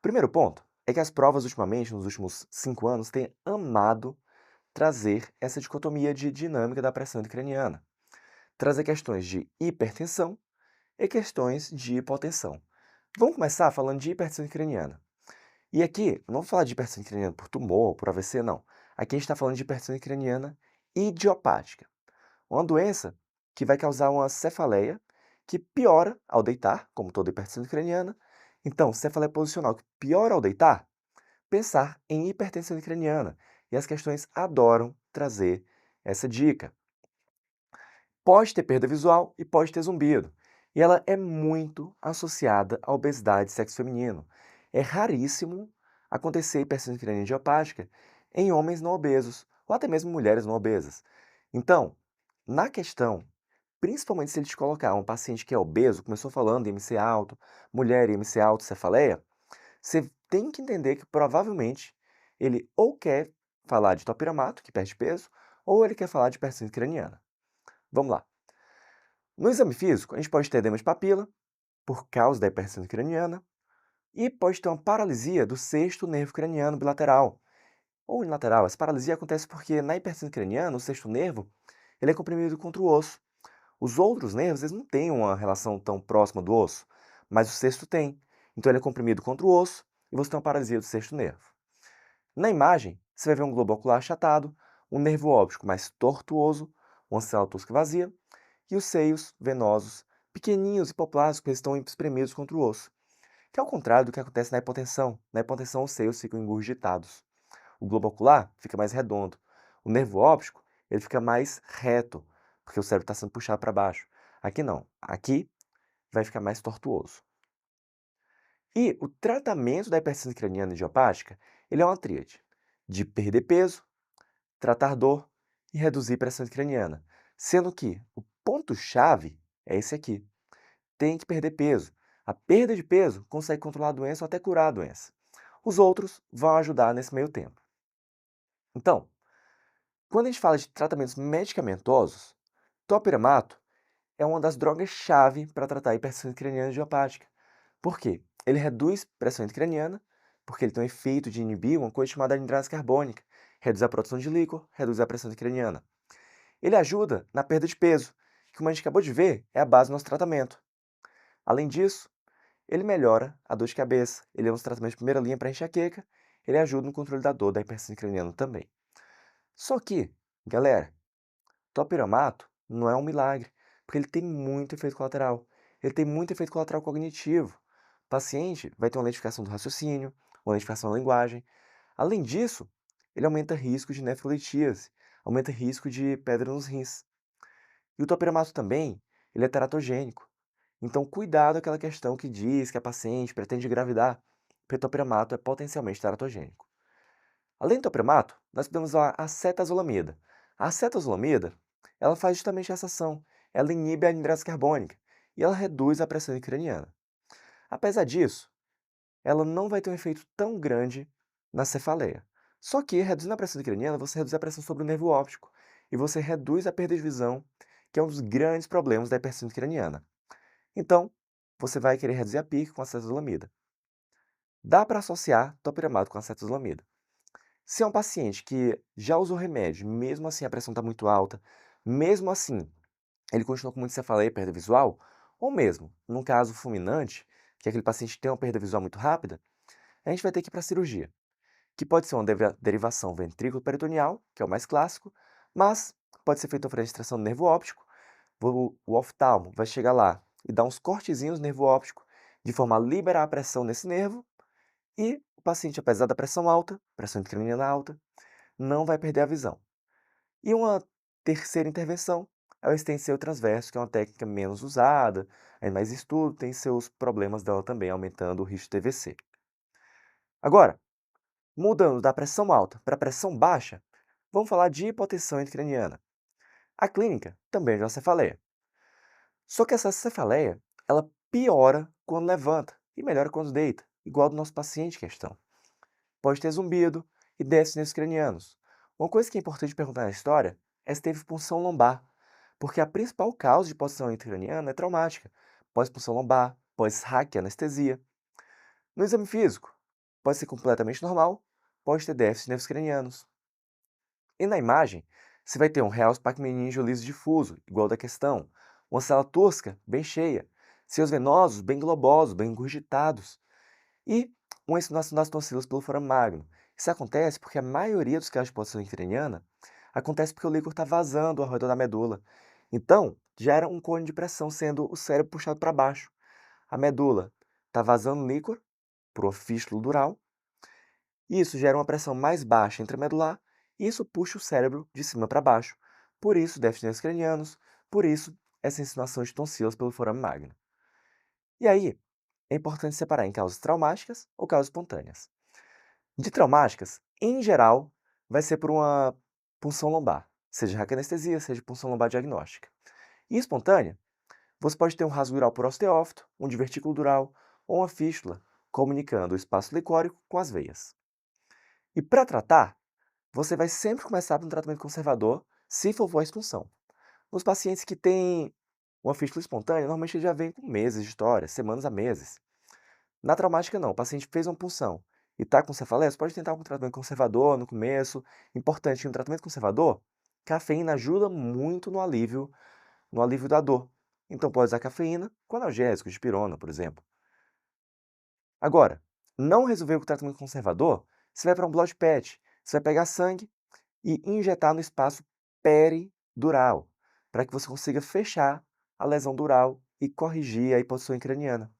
Primeiro ponto é que as provas ultimamente, nos últimos 5 anos, têm amado trazer essa dicotomia de dinâmica da pressão intracraniana. Trazer questões de hipertensão e questões de hipotensão. Vamos começar falando de hipertensão intracraniana. E aqui, não vou falar de hipertensão intracraniana por tumor, por AVC, não. Aqui a gente está falando de hipertensão intracraniana idiopática. Uma doença que vai causar uma cefaleia que piora ao deitar, como toda hipertensão intracraniana. Então, cefaleia posicional que piora ao deitar, pensar em hipertensão intracraniana. E as questões adoram trazer essa dica. Pode ter perda visual e pode ter zumbido. E ela é muito associada à obesidade e sexo feminino. É raríssimo acontecer hipertensão intracraniana idiopática em homens não obesos, ou até mesmo mulheres não obesas. Então, na questão, principalmente se ele te colocar um paciente que é obeso, começou falando de IMC alto, mulher e IMC alto, cefaleia, você tem que entender que provavelmente ele ou quer falar de topiramato, que perde peso, ou ele quer falar de hipertensão intracraniana. Vamos lá. No exame físico, a gente pode ter edema de papila, por causa da hipertensão craniana, e pode ter uma paralisia do sexto nervo craniano bilateral, ou unilateral. Essa paralisia acontece porque na hipertensão craniana, o sexto nervo, ele é comprimido contra o osso. Os outros nervos, eles não têm uma relação tão próxima do osso, mas o sexto tem. Então ele é comprimido contra o osso e você tem uma paralisia do sexto nervo. Na imagem, você vai ver um globo ocular achatado, um nervo óptico mais tortuoso, uma célula tosca vazia, e os seios venosos, pequeninhos hipoplásticos, eles estão espremidos contra o osso, que é ao contrário do que acontece na hipotensão. Na hipotensão, os seios ficam engurgitados. O globo ocular fica mais redondo. O nervo óptico, ele fica mais reto, porque o cérebro está sendo puxado para baixo. Aqui não. Aqui vai ficar mais tortuoso. E o tratamento da hipertensão craniana idiopática, ele é uma tríade de perder peso, tratar dor e reduzir pressão craniana, sendo que o ponto-chave é esse aqui. Tem que perder peso. A perda de peso consegue controlar a doença ou até curar a doença. Os outros vão ajudar nesse meio tempo. Então, quando a gente fala de tratamentos medicamentosos, topiramato é uma das drogas-chave para tratar a hipertensão craniana idiopática. Por quê? Ele reduz pressão intracraniana, porque ele tem um efeito de inibir uma coisa chamada anidrase carbônica, reduz a produção de líquor, reduz a pressão intracraniana. Ele ajuda na perda de peso, que como a gente acabou de ver, é a base do nosso tratamento. Além disso, ele melhora a dor de cabeça, ele é um tratamento de primeira linha para enxaqueca, ele ajuda no controle da dor da hipertensão intracraniana também. Só que, galera, topiramato não é um milagre, porque ele tem muito efeito colateral. ele tem muito efeito colateral cognitivo. O paciente vai ter uma lentificação do raciocínio, uma lentificação da linguagem. Além disso, ele aumenta risco de nefrolitíase, aumenta risco de pedra nos rins. E o topiramato também, ele é teratogênico. Então, cuidado com aquela questão que diz que a paciente pretende engravidar, porque o topiramato é potencialmente teratogênico. Além do topiramato, nós podemos usar a acetazolamida. A acetazolamida, ela faz justamente essa ação. Ela inibe a anidrase carbônica e ela reduz a pressão intracraniana. Apesar disso, ela não vai ter um efeito tão grande na cefaleia. Só que, reduzindo a pressão intracraniana, você reduz a pressão sobre o nervo óptico e você reduz a perda de visão, que é um dos grandes problemas da hipertensão intracraniana. Então, você vai querer reduzir a PIC com acetazolamida. Dá para associar topiramato com acetazolamida. Se é um paciente que já usou remédio, mesmo assim a pressão está muito alta, mesmo assim ele continua com muita cefaleia e perda visual, ou mesmo, num caso fulminante, que aquele paciente tem uma perda visual muito rápida, a gente vai ter que ir para a cirurgia, que pode ser uma derivação ventrículo-peritoneal, que é o mais clássico, mas pode ser feita uma extração do nervo óptico. O oftalmo vai chegar lá e dar uns cortezinhos no nervo óptico, de forma a liberar a pressão nesse nervo, e o paciente, apesar da pressão alta, pressão intracraniana alta, não vai perder a visão. E uma terceira intervenção é o extenseu transverso, que é uma técnica menos usada, é mais estudo, tem seus problemas dela também, aumentando o risco de TVC. Agora, mudando da pressão alta para pressão baixa, vamos falar de hipotensão intracraniana. A clínica também é de uma cefaleia. Só que essa cefaleia, ela piora quando levanta e melhora quando deita, igual do nosso paciente em questão. Pode ter zumbido e déficits cranianos. Uma coisa que é importante perguntar na história é se teve punção lombar, porque a principal causa de posição intracraniana é traumática. Pós-punção lombar, pós-hack, anestesia. No exame físico, pode ser completamente normal, pode ter déficits nervos cranianos. E na imagem, você vai ter um real meníngeo liso difuso, igual da questão, uma célula tosca, bem cheia, seios venosos bem globosos, bem engurgitados, e uma insinuação das tonsilas pelo forame magno. Isso acontece porque a maioria dos casos de posição intracraniana acontece porque o líquor está vazando ao redor da medula. Então, gera um cone de pressão, sendo o cérebro puxado para baixo. A medula está vazando líquor para o fístulo dural, e isso gera uma pressão mais baixa intramedular, e isso puxa o cérebro de cima para baixo. Por isso, déficits cranianos, por isso, essa insinuação de tonsilas pelo forame magno. E aí, é importante separar em causas traumáticas ou causas espontâneas. De traumáticas, em geral, vai ser por uma punção lombar, seja raquianestesia, seja punção lombar diagnóstica. E espontânea, você pode ter um rasgo dural por osteófito, um divertículo dural ou uma fístula, comunicando o espaço licórico com as veias. E para tratar, você vai sempre começar por um tratamento conservador, se for a expulsão. Nos pacientes que têm uma fístula espontânea, normalmente já vem com meses de história, semanas a meses. Na traumática, não. O paciente fez uma punção e está com cefaleia, você pode tentar um tratamento conservador no começo. Importante, um tratamento conservador, cafeína ajuda muito no alívio da dor. Então, pode usar cafeína com analgésico, dipirona, por exemplo. Agora, não resolveu com o tratamento conservador, você vai para um blood patch. Você vai pegar sangue e injetar no espaço peridural, para que você consiga fechar a lesão dural e corrigir a hipoxia craniana.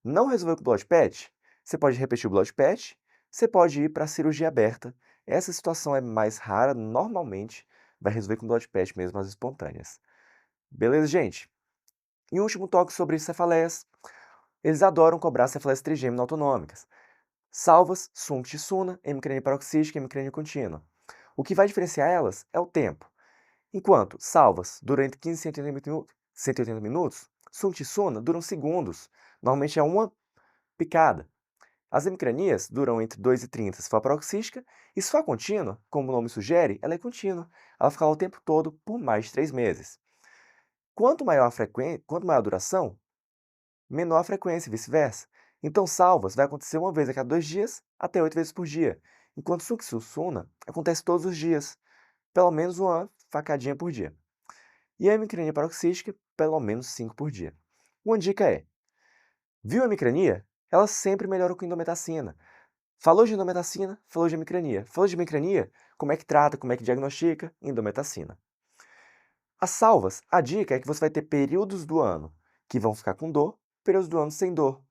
Não resolveu com o blood patch? Você pode repetir o blood patch, você pode ir para a cirurgia aberta. Essa situação é mais rara, normalmente vai resolver com blood patch mesmo as espontâneas. Beleza, gente? E um último toque sobre cefaleias. Eles adoram cobrar cefaleias trigêmino autonômicas. Salvas, SUNCT e SUNA, hemicrania paroxística e hemicrania contínua. O que vai diferenciar elas é o tempo. Enquanto salvas duram entre 15 e 180 minutos, SUNCT e SUNA duram segundos. Normalmente é uma picada. As hemicranias duram entre 2 e 30 se for paroxística, e se for contínua, como o nome sugere, ela é contínua. Ela fica lá o tempo todo por mais de 3 meses. Quanto maior a duração, menor a frequência e vice-versa. Então, salvas vai acontecer uma vez a cada 2 dias, até 8 vezes por dia, enquanto succinsuna acontece todos os dias, pelo menos uma facadinha por dia. E a hemicrania paroxística, pelo menos 5 por dia. Uma dica é, viu a hemicrania? Ela sempre melhora com indometacina. Falou de indometacina, falou de hemicrania. Falou de hemicrania, como é que trata, como é que diagnostica? Indometacina. As salvas, a dica é que você vai ter períodos do ano que vão ficar com dor, períodos do ano sem dor.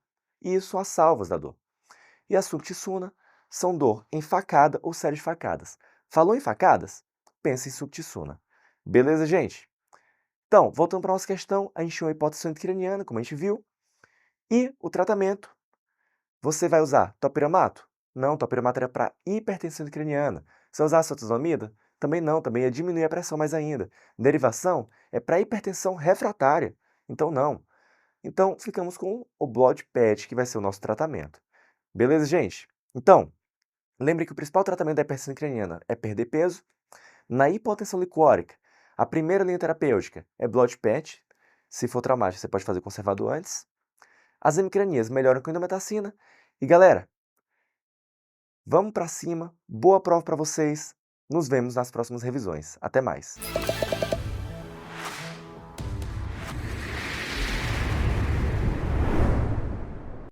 E isso as salvas da dor. E a Suctissuna são dor em facada ou série de facadas. Falou em facadas? Pensa em Suctissuna. Beleza, gente? Então, voltando para a nossa questão, a gente tinha uma hipótese intracraniana, como a gente viu, e o tratamento. Você vai usar topiramato? Não, topiramato era para hipertensão intracraniana. Se eu usar cetosomida? Também não, também ia diminuir a pressão mais ainda. Derivação é para hipertensão refratária, então não. Então, ficamos com o Blood PET, que vai ser o nosso tratamento. Beleza, gente? Então, lembre que o principal tratamento da hipertensão intracraniana é perder peso. Na hipotensão licórica, a primeira linha terapêutica é Blood PET. Se for traumático, você pode fazer conservado antes. As hemicranias melhoram com indometacina. E galera, vamos para cima. Boa prova para vocês. Nos vemos nas próximas revisões. Até mais.